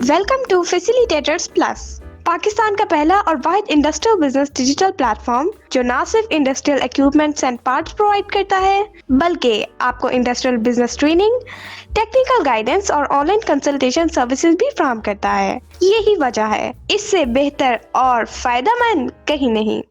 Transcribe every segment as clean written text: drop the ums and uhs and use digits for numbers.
Welcome to facilitators plus, Pakistan का पहला और वाहिद इंडस्ट्रियल बिजनेस डिजिटल प्लेटफॉर्म जो ना सिर्फ industrial equipments and parts provide करता है बल्कि आपको industrial business training, technical guidance और ऑनलाइन कंसल्टेशन सर्विसेज भी फराहम करता है। यही वजह है, इससे बेहतर और फायदेमंद कहीं नहीं।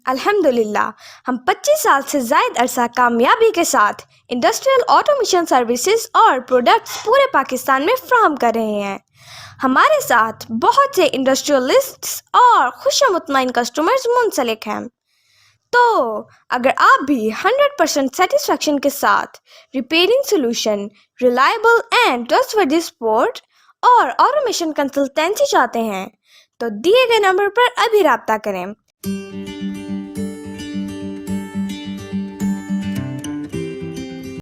अल्हम्दुलिल्लाह, हम 25 साल से ज़ायद अरसा कामयाबी के साथ इंडस्ट्रियल ऑटोमेशन सर्विसेज और प्रोडक्ट्स पूरे पाकिस्तान में फ्राहम कर रहे हैं। हमारे साथ बहुत से इंडस्ट्रियलिस्ट्स और खुशमुतमईन कस्टमर्स मुंसलिक हैं। तो अगर आप भी 100% सेटिस्फेक्शन के साथ repairing solution, reliable and trustworthy support और ऑटोमेशन कंसल्टेंसी चाहते हैं तो दिए गए नंबर पर अभी रब्ता करें।